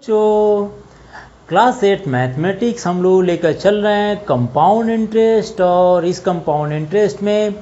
जो class 8 mathematics हम लोग लेकर चल रहे हैं कंपाउंड इंटरेस्ट। और इस कंपाउंड इंटरेस्ट में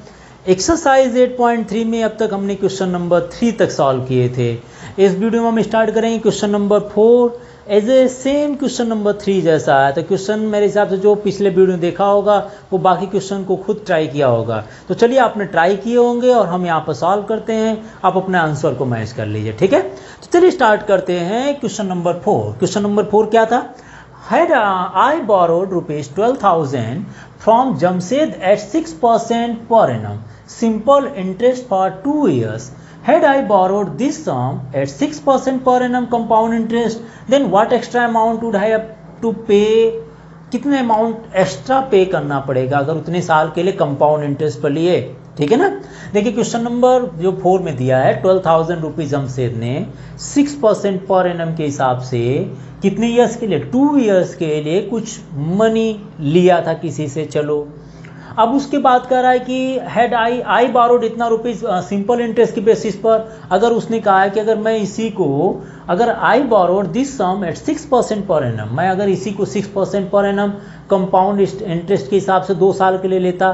एक्सरसाइज 8.3 में अब तक हमने क्वेश्चन नंबर 3 तक सॉल्व किए थे। इस वीडियो में हम स्टार्ट करेंगे question number 4 as a same question number 3 जैसा है। तो क्वेश्चन मेरे हिसाब से जो पिछले वीडियो देखा होगा वो बाकी क्वेश्चन को खुद ट्राई किया होगा। तो चलिए आपने ट्राई किए होंगे और हम यहाँ पर सॉल्व करते हैं, आप अपने आंसर को मैच कर लीजिए, ठीक है। तो चलिए स्टार्ट करते हैं क्वेश्चन नंबर 4। क्वेश्चन नंबर 4 क्या था? Had I borrowed rupees 12,000 from Jamshed at 6% per annum, simple interest for 2 years. Had I borrowed this sum at 6% per annum compound interest, then what extra amount would I have to pay? कितने amount extra पे करना पड़ेगा अगर उतने साल के लिए compound interest पर लिए, ठीक है ना। देखिए क्वेश्चन नंबर जो 4 में दिया है 12,000 रुपीज जमशेद ने 6% पर एनम के हिसाब से कितने ईयर्स के लिए, 2 ईयर्स के लिए कुछ मनी लिया था किसी से। चलो अब उसके बाद कह रहा है कि हैड आई बारोड इतना रुपीज सिंपल इंटरेस्ट की बेसिस पर। अगर उसने कहा है कि अगर मैं इसी को अगर I borrowed this sum at 6% per annum, मैं अगर इसी को 6% पर एनम कंपाउंड इंटरेस्ट के हिसाब से 2 साल के लिए लेता,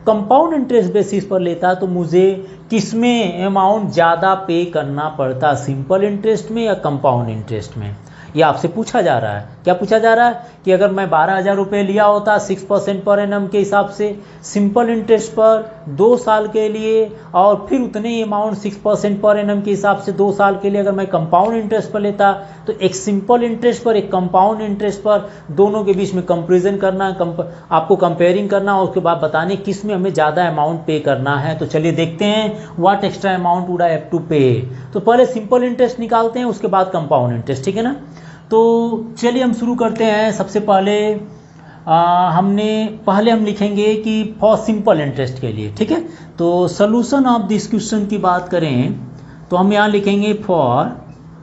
कंपाउंड इंटरेस्ट बेसिस पर लेता, तो मुझे किसमें अमाउंट ज़्यादा पे करना पड़ता, सिंपल इंटरेस्ट में या कंपाउंड इंटरेस्ट में? ये आपसे पूछा जा रहा है। क्या पूछा जा रहा है कि अगर मैं 12,000 रुपये लिया होता 6% पर एनम के हिसाब से सिंपल इंटरेस्ट पर 2 साल के लिए, और फिर उतने ही अमाउंट 6% पर एनम के हिसाब से 2 साल के लिए अगर मैं कंपाउंड इंटरेस्ट पर लेता, तो एक सिंपल इंटरेस्ट पर एक कंपाउंड इंटरेस्ट पर दोनों के बीच में कंपेरिजन करना, आपको कंपेयरिंग करना और उसके बाद बताने किस में हमें ज़्यादा अमाउंट पे करना है। तो चलिए देखते हैं what extra amount would I have to pay. तो पहले सिंपल इंटरेस्ट निकालते हैं, उसके बाद कंपाउंड इंटरेस्ट, ठीक है ना। तो चलिए हम शुरू करते हैं। सबसे पहले हम लिखेंगे कि फॉर सिंपल इंटरेस्ट के लिए, ठीक है। तो सॉल्यूशन ऑफ दिस क्वेश्चन की बात करें तो हम यहाँ लिखेंगे फॉर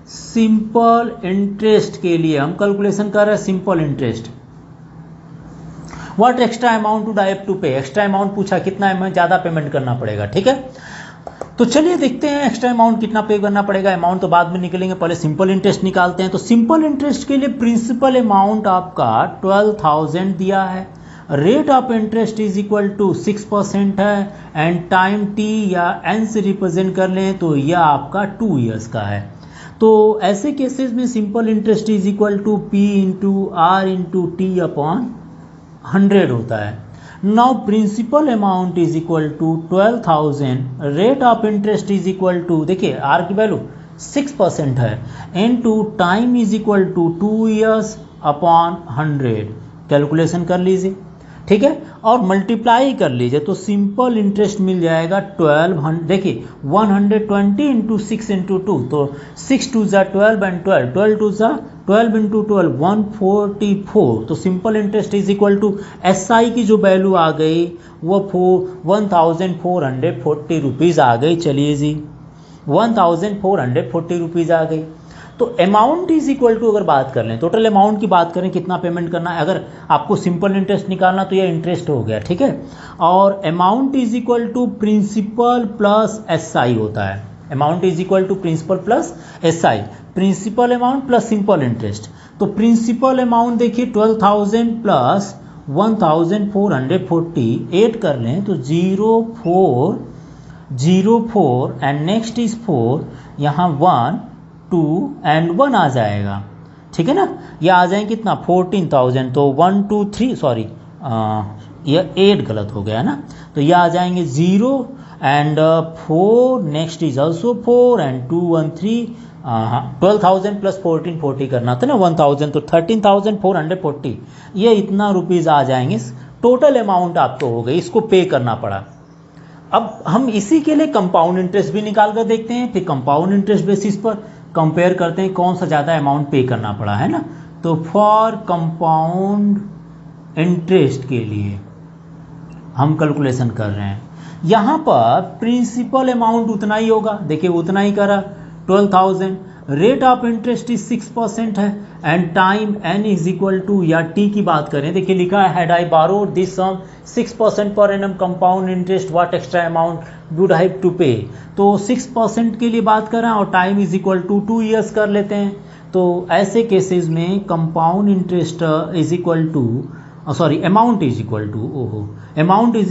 सिंपल इंटरेस्ट के लिए हम कैलकुलेशन कर रहे हैं simple interest. What extra amount would I have to pay, extra amount पूछा कितना हमें ज़्यादा पेमेंट करना पड़ेगा, ठीक है। तो चलिए देखते हैं एक्स्ट्रा अमाउंट कितना पे करना पड़ेगा। अमाउंट तो बाद में निकलेंगे, पहले सिंपल इंटरेस्ट निकालते हैं। तो सिंपल इंटरेस्ट के लिए प्रिंसिपल अमाउंट आपका 12,000 दिया है, rate of interest is equal to 6% है, एंड टाइम टी या एन से रिप्रेजेंट कर लें तो यह आपका 2 ईयर्स का है। तो ऐसे केसेस में simple interest is equal to P into R into T upon 100 होता है। Now principal amount is equal to 12,000, rate of interest is equal to, देखिए R की वैल्यू 6% है, into time is equal to 2 years upon 100। Calculation कर लीजिए, ठीक है, और मल्टीप्लाई कर लीजिए तो सिंपल इंटरेस्ट मिल जाएगा 1200। देखिए 120 इंटू 6 इंटू 2, तो 6 2 ज़ा 12 एंड 12 2 ज़ा 12 इंटू 12 144। तो simple interest is equal to SI की जो वैल्यू आ गई वो 1440 रुपीज़ आ गई। चलिए जी 1440 रुपीज़ आ गई। तो अमाउंट इज इक्वल टू, अगर बात कर लें टोटल अमाउंट की बात करें कितना पेमेंट करना है, अगर आपको सिंपल इंटरेस्ट निकालना तो ये इंटरेस्ट हो गया, ठीक है। और amount is equal to principal plus SI होता है। Amount is equal to principal plus SI, principal amount plus simple interest. तो प्रिंसिपल अमाउंट देखिए 12,000 प्लस 1,440 ऐड कर लें तो 0404 एंड नेक्स्ट इज 4, यहाँ 1 2 एंड 1 आ जाएगा, ठीक है ना। ये आ जाएंगे कितना 14,000, तो 1 2 3 सॉरी ये 8 गलत हो गया ना। तो ये आ जाएंगे 0 and 4, next is also 4 and 2 1 3। 12,000 plus 1440 करना था ना 1,000, तो 13,440 ये इतना रुपीज़ आ जाएंगे। टोटल अमाउंट आपको हो गई, इसको पे करना पड़ा। अब हम इसी के लिए कंपाउंड इंटरेस्ट भी निकाल कर देखते हैं, फिर कंपाउंड इंटरेस्ट बेसिस पर कंपेयर करते हैं कौन सा ज़्यादा अमाउंट पे करना पड़ा, है ना। तो फॉर कंपाउंड इंटरेस्ट के लिए हम कैलकुलेशन कर रहे हैं। यहाँ पर प्रिंसिपल अमाउंट उतना ही होगा, देखिए उतना ही करा 12,000, रेट ऑफ इंटरेस्ट इज 6% है, and time n is equal to, या t की बात करें देखिए लिखा है had I borrowed this sum 6% per annum compound interest what extra amount would I have to pay. तो 6% के लिए बात कर रहे हैं और time is equal to 2 years कर लेते हैं। तो ऐसे केसेस में compound interest is equal to amount is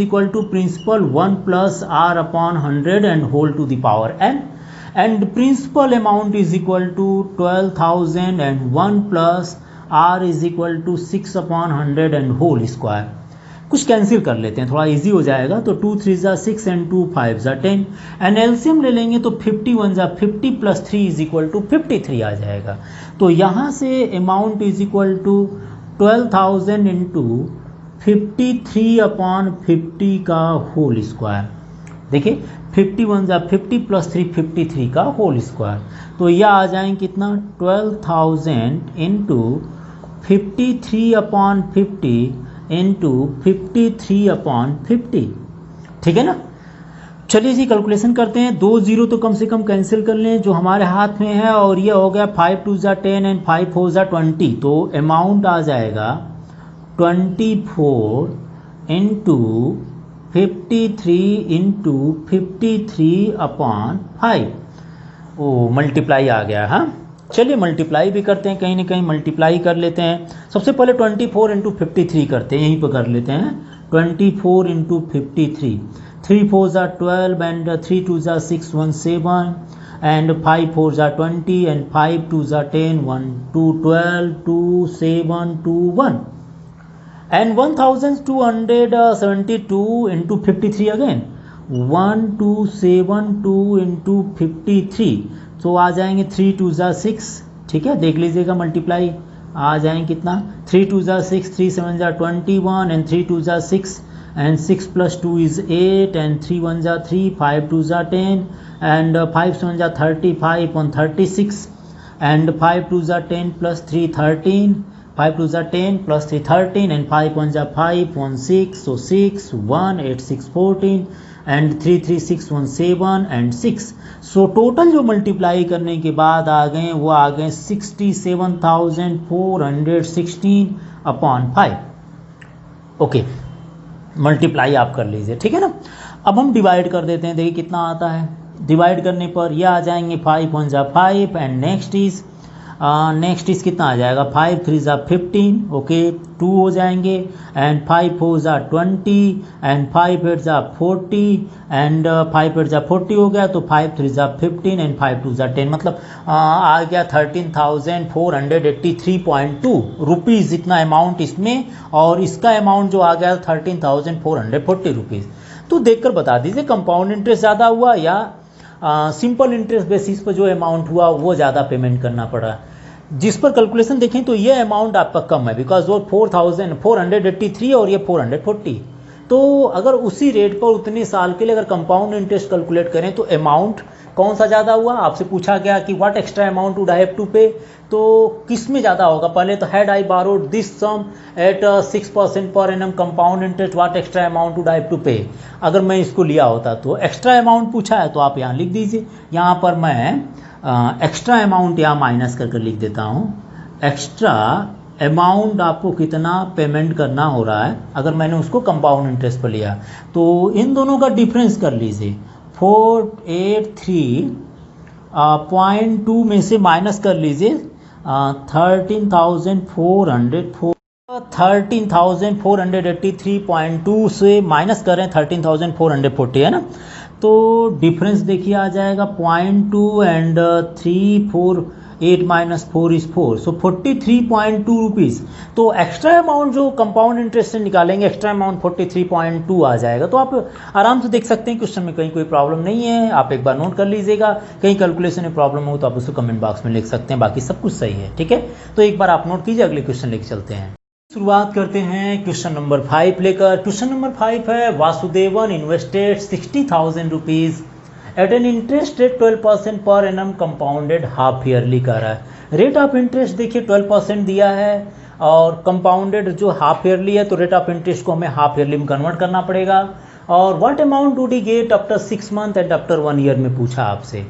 equal to principal 1 plus R upon 100 and whole to the power n, and principal amount is equal to 12,000 and 1 plus r is equal to 6 upon 100 and whole square। कुछ cancel कर लेते हैं, थोड़ा easy हो जाएगा। तो 2 3 ज़ा 6 and 2 5 ज़ा 10 एंड एलसीएम ले लेंगे तो 51 ज़ा 50 प्लस 3 इज इक्वल टू 53 आ जाएगा। तो यहाँ से amount is equal to 12,000 into 53 upon 50 का होल स्क्वायर। देखिए 51 ज़ा 50 प्लस 3 53 का होल स्क्वायर। तो यह आ जाएंगे कितना 12,000 इंटू 53 अपॉन 50 इंटू 53 अपॉन 50। ठीक है ना। चलिए जी कैलकुलेशन करते हैं। 2 0 तो कम से कम कैंसिल कर लें जो हमारे हाथ में है, और ये हो गया 5 2 ज़ा 10 एंड 5 4 ज़ा 20। तो अमाउंट आ जाएगा 24 into 53 into 53 upon 5। Oh multiply आ गया। हाँ चलिए मल्टीप्लाई भी करते हैं, कहीं ना कहीं मल्टीप्लाई कर लेते हैं। सबसे पहले 24 इंटू 53 करते हैं, यहीं पर कर लेते हैं। 24 इंटू 53, 3 4 ज़ा 12 एंड 3 2 ज़ा 6 1 7 एंड 5 4 ज़ा 20 एंड 5 2 ज़ा 10 1 2 12 2 7 2 1 and 1272 into 53 again 1272 into 53। तो आ जाएंगे 3 2 ज़ा 6। ठीक है देख लीजिएगा मल्टीप्लाई आ जाएंगे कितना 3 2 ज़ा 6 3 7 ज़ा 21 एंड 3 2 ज़ा 6 and 6 plus 2 is 8 and 3 1 ज़ा 3 5 2 ज़ा 10 and 5 7 ज़ा 35 on 36 and 5 2 ज़ा 10 plus 3 13 5 2 ज़ा 10 plus 3 13 and 5 1 ज़ा 5 1 6 so 6 1 8 6 14 and 3 3 6 1 7 and 6। So total जो मल्टीप्लाई करने के बाद आ गए वो आ गए 67,416 अपॉन 5। ओके मल्टीप्लाई आप कर लीजिए। ठीक है ना। अब हम डिवाइड कर देते हैं, देखिए कितना आता है। डिवाइड करने पर ये आ जाएंगे 5 1 ज़ा 5 एंड नेक्स्ट इज कितना आ जाएगा 5 3 ज़ा 15 ओके 2 हो जाएंगे एंड 5 4 ज़ा 20 एंड 5 8 ज़ा 40 एंड 5 8 ज़ा 40 हो गया तो 5 3 ज़ा 15 एंड 5 2 ज़ा 10 मतलब आ गया 13,483.2 रुपीज़ इतना अमाउंट इसमें, और इसका अमाउंट जो आ गया 13,440 रुपीज़। तो देखकर बता दीजिए कंपाउंड इंटरेस्ट ज़्यादा हुआ या सिंपल इंटरेस्ट बेसिस पर जो अमाउंट हुआ वो ज़्यादा पेमेंट करना पड़ा। जिस पर कैलकुलेशन देखें तो ये अमाउंट आपका कम है बिकॉज वो 4,483 और ये 440। तो अगर उसी रेट पर उतने साल के लिए अगर कंपाउंड इंटरेस्ट कैलकुलेट करें तो अमाउंट कौन सा ज़्यादा हुआ। आपसे पूछा गया कि what extra amount would I have to pay, तो किस में ज़्यादा होगा। पहले तो had I borrowed this sum at 6% per annum compound interest what extra amount would I have to pay. अगर मैं इसको लिया होता तो एक्स्ट्रा अमाउंट पूछा है तो आप यहाँ लिख दीजिए। यहाँ पर मैं एक्स्ट्रा अमाउंट यहाँ माइनस करके लिख देता हूँ। एक्स्ट्रा अमाउंट आपको कितना पेमेंट करना हो रहा है अगर मैंने उसको कंपाउंड इंटरेस्ट पर लिया, तो इन दोनों का डिफरेंस कर लीजिए। 483.2 में से माइनस कर लीजिए 13,483.2 से माइनस करें 13,440 है ना। तो डिफरेंस देखिए आ जाएगा 0.2 and 348 minus 4 is 4 so 43.2 rupees. तो एक्स्ट्रा अमाउंट जो कंपाउंड इंटरेस्ट से निकालेंगे एक्स्ट्रा अमाउंट 43.2 आ जाएगा। तो आप आराम से देख सकते हैं क्वेश्चन में कहीं कोई प्रॉब्लम नहीं है। आप एक बार नोट कर लीजिएगा, कहीं कैलकुलेशन में प्रॉब्लम हो तो आप उसको कमेंट बॉक्स में लिख सकते हैं, बाकी सब कुछ सही है। ठीक है तो एक बार आप नोट कीजिए, अगले क्वेश्चन लेके चलते हैं। शुरुआत करते हैं क्वेश्चन नंबर 5 लेकर। क्वेश्चन नंबर 5 है Vasudevan invested 60,000 rupees at an interest rate 12% per annum compounded half yearly का रहा है। रेट ऑफ इंटरेस्ट देखिए 12% दिया है और कंपाउंडेड जो हाफ ईयरली है तो रेट ऑफ इंटरेस्ट को हमें हाफ ईयरली में कन्वर्ट करना पड़ेगा। और what amount do D get after 6 month and after 1 year में पूछा आपसे।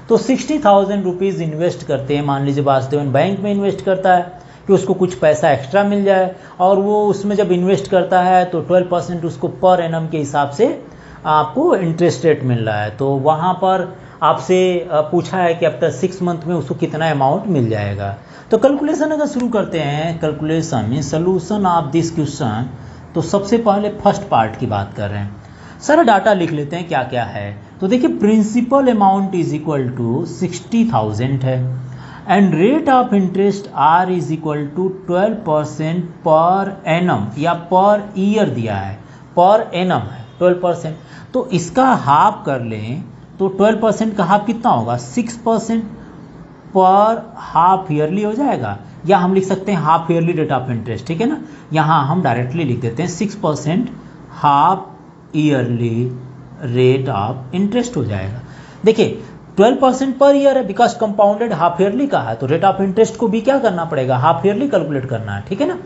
तो 60,000 रुपीज़ इन्वेस्ट करते हैं, मान लीजिए वासुदेवन बैंक में इन्वेस्ट करता है कि उसको कुछ पैसा एक्स्ट्रा मिल जाए, और वो उसमें जब इन्वेस्ट करता है तो 12% उसको पर एनम के हिसाब से आपको इंटरेस्ट रेट मिल रहा है। तो वहाँ पर आपसे पूछा है कि आफ्टर 6 मंथ में उसको कितना अमाउंट मिल जाएगा। तो कैलकुलेशन अगर शुरू करते हैं, calculation mean solution of this question, तो सबसे पहले फर्स्ट पार्ट की बात कर रहे हैं। सारा डाटा लिख लेते हैं क्या क्या है। तो देखिए principal amount is equal to 60,000 है and rate of interest R is equal to 12% per annum या पर ईयर दिया है, पर एनम है 12%। तो इसका हाफ कर लें तो 12% का हाफ कितना होगा, 6% पर हाफ ईयरली हो जाएगा, या हम लिख सकते हैं half yearly rate of interest, ठीक है ना। यहाँ हम डायरेक्टली लिख देते हैं 6% half yearly rate of interest हो जाएगा। देखिए 12% पर ईयर है बिकॉज कंपाउंडेड हाफ ईयरली का है, तो रेट ऑफ इंटरेस्ट को भी क्या करना पड़ेगा, हाफ ईयरली कैलकुलेट करना है, ठीक है ना।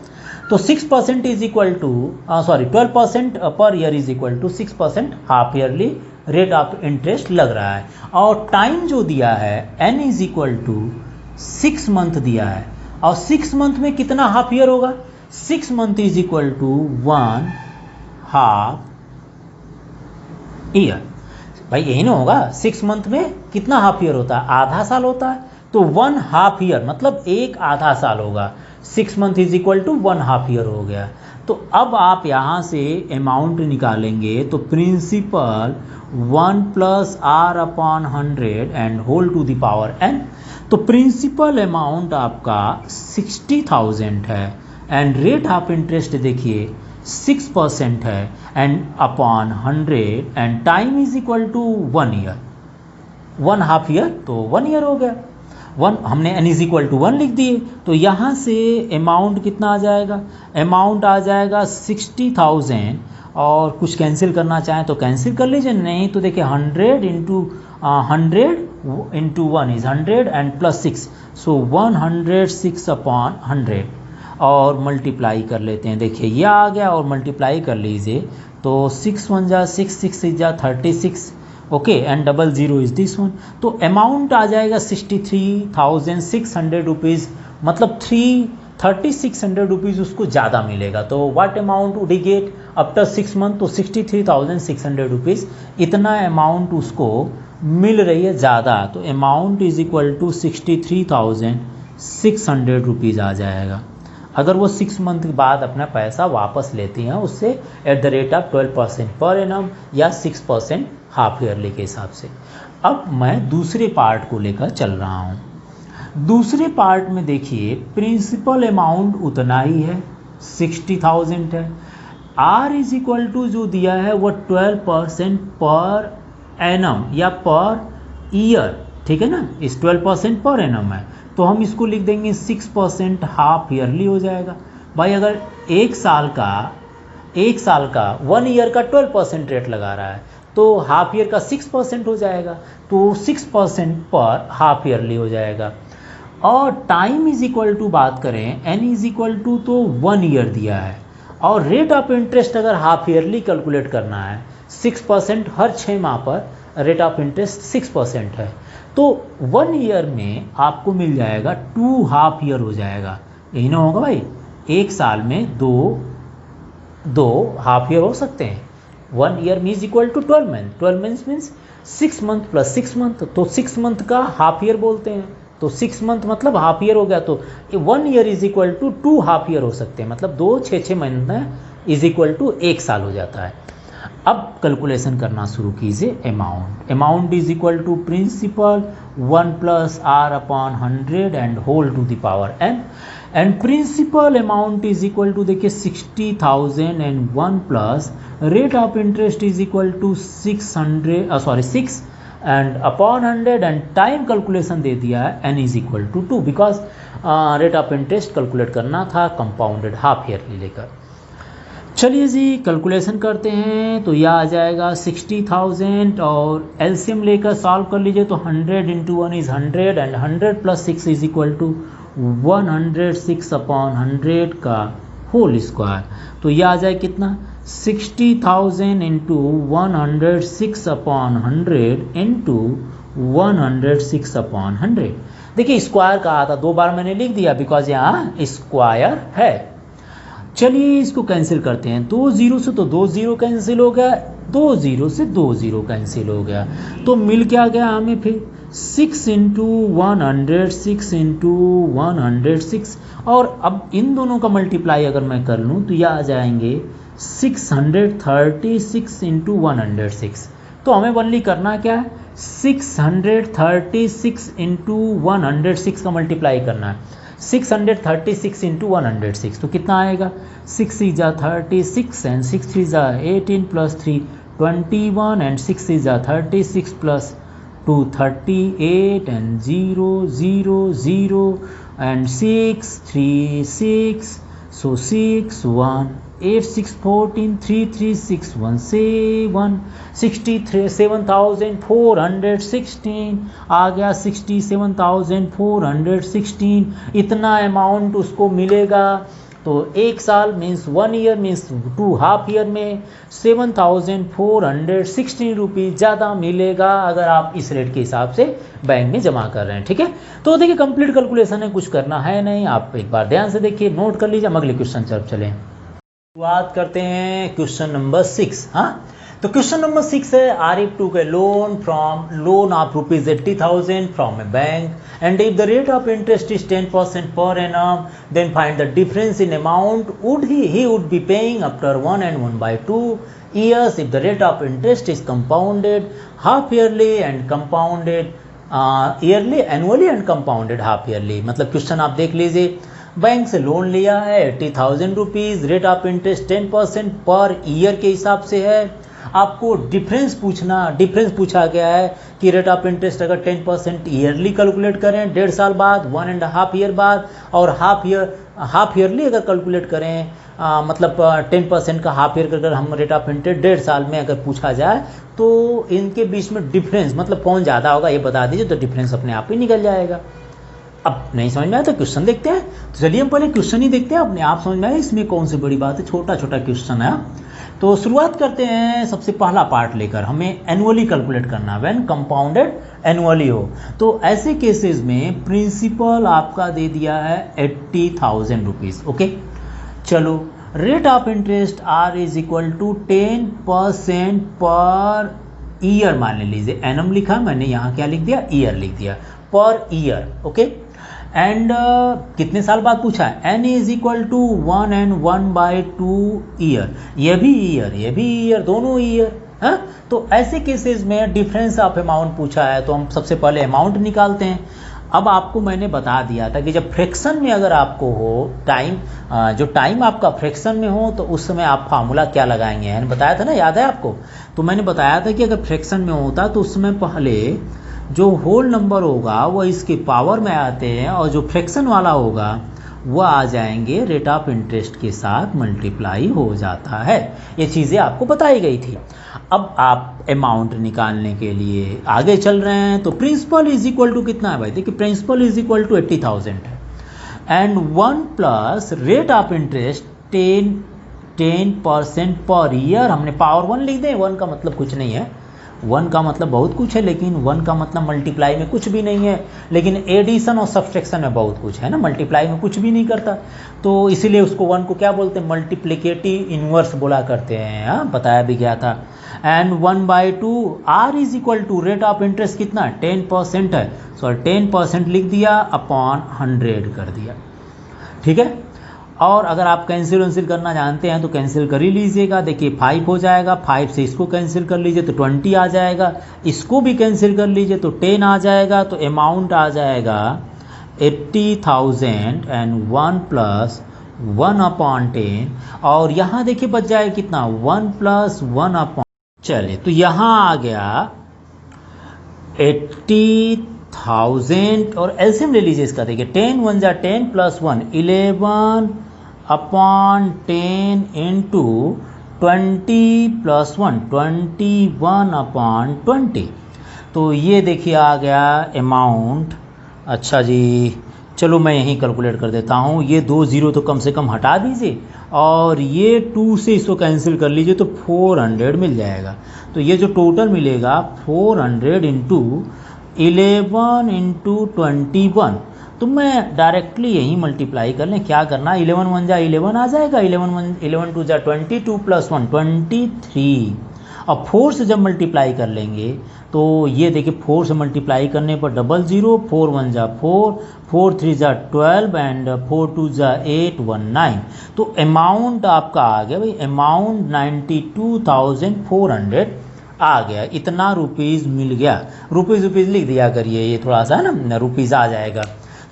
तो 6% is equal to 12% per year is equal to 6% half yearly rate of interest लग रहा है। और टाइम जो दिया है n is equal to 6 month दिया है, और 6 मंथ में कितना हाफ ईयर होगा, 6 month is equal to 1 half year. भाई यही ना होगा, 6 मंथ में कितना हाफ ईयर होता है, आधा साल होता है, तो 1 हाफ ईयर मतलब एक आधा साल होगा। 6 month is equal to 1 half year हो गया। तो अब आप यहाँ से अमाउंट निकालेंगे, तो principal 1 plus R upon 100 and whole to the power n। तो प्रिंसिपल अमाउंट आपका 60,000 है एंड रेट ऑफ इंटरेस्ट देखिए 6% है and upon 100 and time is equal to 1 year, 1 half year, तो 1 ईयर हो गया। 1 हमने n इज इक्वल टू 1 लिख दिए, तो यहाँ से अमाउंट कितना आ जाएगा, अमाउंट आ जाएगा 60,000, और कुछ कैंसिल करना चाहें तो कैंसिल कर लीजिए, नहीं तो देखिए 100 into 1 is 100 and plus 6, so 106 upon 100 और मल्टीप्लाई कर लेते हैं। देखिए ये आ गया और मल्टीप्लाई कर लीजिए, तो 6 1 जा 6, 6 6 जा 36, okay and 00 is this one. तो अमाउंट आ जाएगा 63,600 रुपीज़, मतलब 3600 रुपीज़ उसको ज़्यादा मिलेगा। तो what amount would he get after 6 month, तो 63,600 रुपीज़ इतना अमाउंट उसको मिल रही है ज़्यादा। तो amount is equal to 63,600 rupees आ जाएगा। अगर वो 6 मंथ के बाद अपना पैसा वापस लेती हैं उससे at the rate of 12% per annum या 6% हाफ ईयरली के हिसाब से। अब मैं दूसरे पार्ट को लेकर चल रहा हूँ। दूसरे पार्ट में देखिए प्रिंसिपल अमाउंट उतना ही है, 60,000 है। आर इज इक्वल टू जो दिया है वो 12% पर एनम या पर ईयर, ठीक है ना, इस 12% पर एनम है, तो हम इसको लिख देंगे 6% हाफ ईयरली हो जाएगा। भाई अगर एक साल का 1 ईयर का 12% रेट लगा रहा है तो हाफ ईयर का 6% हो जाएगा, तो 6% पर हाफ ईयरली हो जाएगा। और टाइम इज इक्वल टू बात करें, n इज इक्वल टू तो 1 ईयर दिया है, और रेट ऑफ इंटरेस्ट अगर हाफ ईयरली कैलकुलेट करना है 6% हर 6 माह पर रेट ऑफ इंटरेस्ट 6% है, तो 1 ईयर में आपको मिल जाएगा 2 हाफ ईयर हो जाएगा। यही ना होगा भाई, एक साल में दो हाफ ईयर हो सकते हैं। 1 ईयर में is equal to 12 month, 12 month means 6 month plus 6 month, तो 6 मंथ का हाफ ईयर बोलते हैं, तो 6 मंथ मतलब हाफ ईयर हो गया। तो 1 year is equal to 2 half year हो सकते हैं, मतलब 2 6 महीने इज इक्वल टू 1 साल हो जाता है। अब कैलकुलेशन करना शुरू कीजिए। Amount is equal to principal 1 plus R upon 100 and whole to the power n, and principal amount is equal to देखिए 60,000 and 1 plus rate of interest is equal to 6 and upon 100 and time calculation दे दिया है n is equal to 2 because rate of interest calculate करना था compounded half yearly लेकर। चलिए जी calculation करते हैं, तो यह आ जाएगा 60,000 और एलसीएम लेकर सॉल्व कर लीजिए, तो 100 into 1 is 100 and 100 plus 6 is equal to 106 upon 100 का होल स्क्वायर। तो यह आ जाए कितना, 60,000 इंटू 106 अपॉन 100 इंटू 106 अपॉन 100। देखिए स्क्वायर कहा था, 2 बार मैंने लिख दिया बिकॉज यहाँ स्क्वायर है। चलिए इसको कैंसिल करते हैं, 2 0 से तो 2 0 कैंसिल हो गया, 2 0 से 2 0 कैंसिल हो गया, तो मिल क्या गया हमें फिर 6 इंटू 100, 6 इंटू 106, और अब इन दोनों का मल्टीप्लाई अगर मैं कर लूँ तो यह आ जाएंगे 636 इंटू 106। तो हमें वनली करना क्या है, 636 इंटू 106 का मल्टीप्लाई करना है, 636 इंटू 106, तो कितना आएगा, 6 3 जा 36 एंड 6 3 जा 18 प्लस 3 21 एंड 6 3 जा 36 प्लस 2 38 एंड 0 0 0 एंड 6 3 6, so 6 1 8 6 14 3 3 6 1 7 63 7,416 आ गया, 67,416 इतना अमाउंट उसको मिलेगा। तो एक साल means 1 year means 2 half year में 7,416 रुपीज़ ज़्यादा मिलेगा अगर आप इस रेट के हिसाब से बैंक में जमा कर रहे हैं। ठीक है, तो देखिए कंप्लीट कैलकुलेशन है, कुछ करना है नहीं, आप एक बार ध्यान से देखिए, नोट कर लीजिए, हम अगले क्वेश्चन तरफ चलें। शुरुआत करते हैं क्वेश्चन नंबर 6। हाँ, तो क्वेश्चन नंबर 6 है, आरिफ टू के loan of ₹80,000 from A bank and if the rate of interest is 10% per annum, then find the difference in amount he would be paying after 1 and 1/2 years if the rate of interest is compounded half yearly and compounded yearly, annually and compounded half yearly। मतलब question आप देख लीजिए, bank से loan लिया है 80,000 rupees, rate of interest 10% per year के हिसाब से है, आपको डिफरेंस पूछा गया है कि रेट ऑफ इंटरेस्ट अगर 10% ईयरली कैलकुलेट करें 1.5 साल बाद, 1.5 ईयर बाद, और हाफ ईयरली अगर कैलकुलेट करें मतलब 10% का हाफ ईयर का अगर हम रेट ऑफ इंटरेस्ट 1.5 साल में अगर पूछा जाए तो इनके बीच में डिफरेंस मतलब कौन ज़्यादा होगा ये बता दीजिए, तो डिफरेंस अपने आप ही निकल जाएगा। अब नहीं समझ में आया तो क्वेश्चन देखते हैं। तो चलिए हम पहले क्वेश्चन ही देखते हैं, अपने आप समझ में आया, इसमें कौन सी बड़ी बात है, छोटा छोटा क्वेश्चन है। तो शुरुआत करते हैं, सबसे पहला पार्ट लेकर हमें एनुअली कैलकुलेट करना, व्हेन कंपाउंडेड एनुअली हो। तो ऐसे केसेस में प्रिंसिपल आपका दे दिया है 80,000 रुपीज़। ओके, चलो rate of interest R is equal to 10% per year मान लीजिए, एनम लिखा मैंने, यहाँ क्या लिख दिया, ईयर लिख दिया, पर ईयर। ओके, एंड कितने साल बाद पूछा है, N is equal to 1 and 1/2 year, ये भी ईयर, दोनों ईयर है। तो ऐसे केसेस में डिफरेंस ऑफ अमाउंट पूछा है, तो हम सबसे पहले अमाउंट निकालते हैं। अब आपको मैंने बता दिया था कि जब फ्रैक्शन में अगर आपको हो टाइम, जो टाइम आपका फ्रैक्शन में हो तो उस समय आप फार्मूला क्या लगाएंगे, मैंने बताया था ना, याद है आपको। तो मैंने बताया था कि अगर फ्रैक्शन में होता तो उस समय पहले जो होल नंबर होगा वो इसके पावर में आते हैं, और जो फ्रैक्शन वाला होगा वो आ जाएंगे रेट ऑफ इंटरेस्ट के साथ मल्टीप्लाई हो जाता है। ये चीज़ें आपको बताई गई थी। अब आप अमाउंट निकालने के लिए आगे चल रहे हैं, तो प्रिंसिपल इज इक्वल टू कितना है भाई, देखिए प्रिंसिपल इज इक्वल टू 80,000 है, and 1 plus rate of interest 10% per year, हमने पावर 1 लिख दें, 1 का मतलब कुछ नहीं है, 1 का मतलब बहुत कुछ है, लेकिन 1 का मतलब मल्टीप्लाई में कुछ भी नहीं है, लेकिन एडिशन और सब्सट्रैक्शन में बहुत कुछ है ना, मल्टीप्लाई में कुछ भी नहीं करता, तो इसीलिए उसको 1 को क्या बोलते हैं, मल्टीप्लिकेटिव इन्वर्स बोला करते हैं। हाँ, बताया भी गया था। And 1/2 R is equal to rate of interest कितना 10% है, सो 10% लिख दिया अपॉन 100 कर दिया। ठीक है, और अगर आप कैंसिल करना जानते हैं तो कैंसिल कर ही लीजिएगा। देखिए 5 हो जाएगा, 5 से इसको कैंसिल कर लीजिए तो 20 आ जाएगा, इसको भी कैंसिल कर लीजिए तो 10 आ जाएगा, तो अमाउंट आ जाएगा 80,000 एंड 1 प्लस 1/10, और यहाँ देखिए बच जाएगा कितना 1 प्लस 1/, चलिए तो यहाँ आ गया 80,000, और एलसीएम ले लीजिए इसका, देखिए 10 1 जा 10 प्लस 1 11/10 इंटू 20 प्लस 1 21/20, तो ये देखिए आ गया अमाउंट। अच्छा जी, चलो मैं यहीं कैलकुलेट कर देता हूँ, ये 2 0 तो कम से कम हटा दीजिए, और ये 2 से इसको कैंसिल कर लीजिए तो 400 मिल जाएगा। तो ये जो टोटल मिलेगा 400 इंटू 11 इंटू 21, तो मैं डायरेक्टली यही मल्टीप्लाई कर लें, क्या करना, 11 1 जा 11 आ जाएगा, 11 2 जा 22 प्लस 1 23, अब 4 से जब मल्टीप्लाई कर लेंगे तो ये देखिए 4 से मल्टीप्लाई करने पर 00, 4 1 जा 4, 4 3 जा 12 एंड 4 2 जा 8 19। तो अमाउंट आपका आ गया भाई, अमाउंट 92,400 आ गया, इतना रुपीज़ मिल गया। रुपीज़ लिख दिया करिए, ये थोड़ा सा है ना, रुपीज़ आ जाएगा।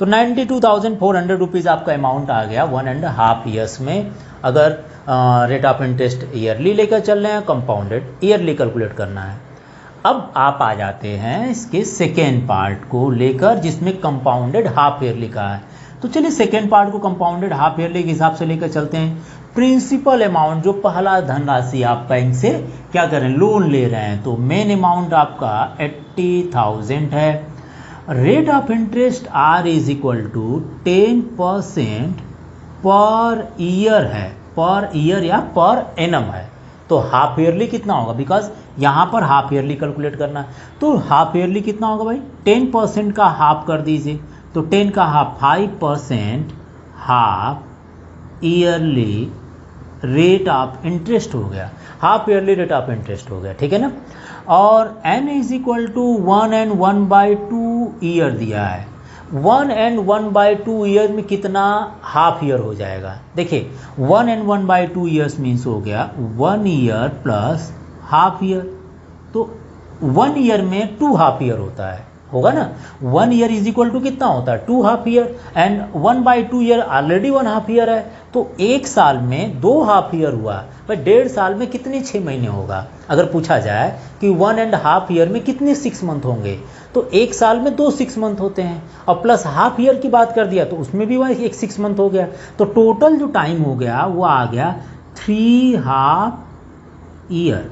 तो 92,400 रुपीज़ आपका अमाउंट आ गया 1.5 ईयर्स में। अगर रेट ऑफ इंटरेस्ट ईयरली लेकर चल रहे हैं, कंपाउंडेड ईयरली कैलकुलेट करना है। अब आप आ जाते हैं इसके सेकेंड पार्ट को लेकर, जिसमें कंपाउंडेड हाफ ईयर लिखा है। तो चलिए सेकेंड पार्ट को कंपाउंडेड हाफ ईयरली के हिसाब से लेकर चलते हैं। प्रिंसिपल अमाउंट, जो पहला धनराशि आप बैंक से क्या करें, लोन ले रहे हैं, तो मेन अमाउंट आपका 80,000 है। Rate of interest R is equal to 10% per year है, पर ईयर या पर एनम है। तो हाफ ईयरली कितना होगा, बिकॉज यहाँ पर हाफ ईयरली कैलकुलेट करना है। तो हाफ ईयरली कितना होगा भाई, 10% का हाफ कर दीजिए, तो 10 का half 5% half yearly rate of interest हो गया, half yearly rate of interest हो गया, ठीक है ना। और n is equal to 1 and 1/2 year दिया है। 1 and 1/2 ईयर में कितना हाफ ईयर हो जाएगा, देखिए 1 and 1/2 ईयर्स मीन्स हो गया 1 ईयर प्लस हाफ ईयर। तो 1 ईयर में 2 हाफ ईयर होता है, होगा ना। 1 ईयर इज इक्वल टू कितना होता है, 2 half year, and 1/2 year already 1 half year है। तो एक साल में 2 हाफ ईयर हुआ, पर 1.5 साल में कितने 6 महीने होगा। अगर पूछा जाए कि 1.5 ईयर में कितने 6 मंथ होंगे, तो एक साल में 2 6 मंथ होते हैं, और प्लस हाफ ईयर की बात कर दिया तो उसमें भी वह एक 6 मंथ हो गया। तो टोटल जो टाइम हो गया वो आ गया 3 हाफ ईयर,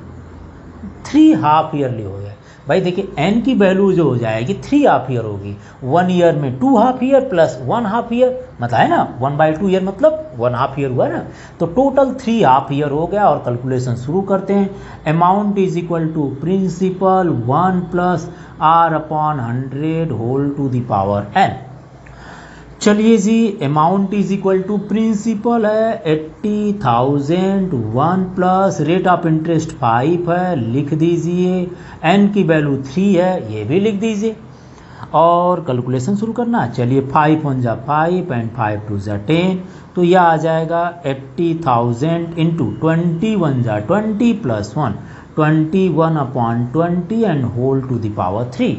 3 हाफ ईयरली हो गया। भाई देखिए n की वैल्यू जो हो जाएगी 3 हाफ ईयर होगी। 1 ईयर में 2 half year plus 1 half year, मतलब है ना 1/2 ईयर मतलब 1 हाफ ईयर हुआ ना। तो टोटल 3 हाफ ईयर हो गया। और कैलकुलेशन शुरू करते हैं। Amount is equal to principal 1 plus R/100 whole to the power n। चलिए जी, amount is equal to principal है 80,000, 1 प्लस रेट ऑफ इंटरेस्ट 5 है, लिख दीजिए। n की वैल्यू 3 है, ये भी लिख दीजिए। और कैलकुलेशन शुरू करना है। चलिए 5 1 जा 5 एंड 5 2 जा 10, तो यह आ जाएगा 80,000 इंटू 21 जा 20 plus 1, 21/20 and whole to the power 3।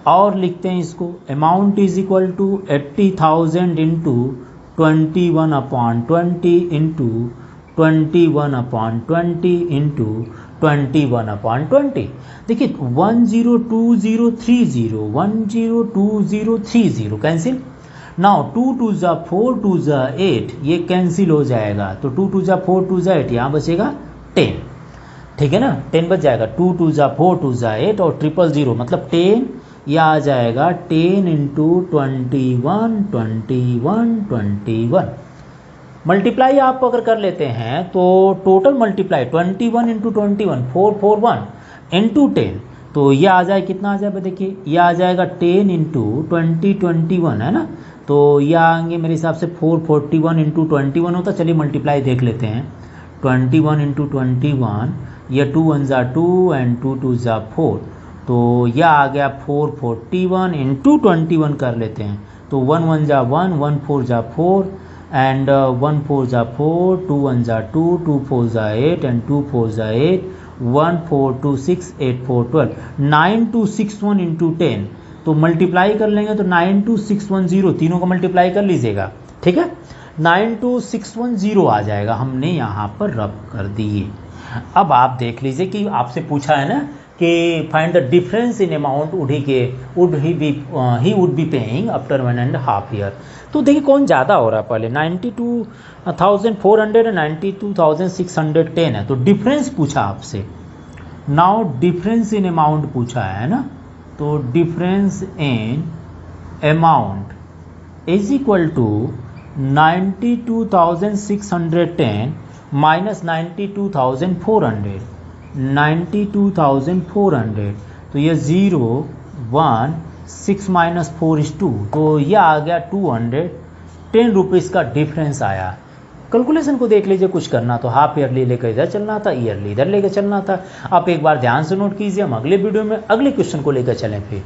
और लिखते हैं इसको, amount is equal to 80,000 into 21/20 into 21/20 into 21/20। देखिए 102030, 102030 कैंसिल। नाउ 2 2 जा 4, 2 जा 8, ये कैंसिल हो जाएगा। तो 2 2 जा 4, 2 जा 8, यहाँ बचेगा 10, ठीक है ना, 10 बच जाएगा। 2 2 जा 4, 2 जा 8 और 000 मतलब 10, यह आ जाएगा 10 इंटू 21 21 21। मल्टीप्लाई आप अगर कर लेते हैं तो टोटल मल्टीप्लाई 21 इंटू 21 441 इंटू 10, तो यह आ जाए कितना आ जाएगा, देखिए यह आ जाएगा 10 इंटू 21 है ना। तो यह आएंगे मेरे हिसाब से 441 इंटू 21 होता। चलिए मल्टीप्लाई देख लेते हैं। 21 इंटू 21, यह 2 1 जा 2 एंड 2 2 जा 4, तो यह आ गया 441 इंटू 21 कर लेते हैं। तो 1 1 जा 1, 1 4 जा 4 एंड 1 4 जा 4, 2 1 जा 2, 2 4 जा 8 एंड 2 4 जा 8, 1 4 2 6 8 4 12, 9261 इंटू 10। तो मल्टीप्लाई कर लेंगे तो 92610, तीनों का मल्टीप्लाई कर लीजिएगा, ठीक है। 92610 आ जाएगा, हमने यहाँ पर रब कर दिए। अब आप देख लीजिए कि आपसे पूछा है ना कि find the difference in amount he would be paying after 1.5 year. तो देखिए कौन ज़्यादा हो रहा है, पहले 92,400 एंड 92,610 है, तो डिफरेंस पूछा आपसे। नाउ डिफरेंस इन अमाउंट पूछा है ना, तो difference in amount is equal to 92,610 minus 92,400, 92,400, तो ये 0 1 6 - 4 is 2, तो यह आ गया 210 रुपीज़ का डिफरेंस आया। कैलकुलेशन को देख लीजिए, कुछ करना तो हाफ ईयरली लेकर इधर चलना था, ईयरली इधर लेकर चलना था। आप एक बार ध्यान से नोट कीजिए, हम अगले वीडियो में अगले क्वेश्चन को लेकर चलें फिर।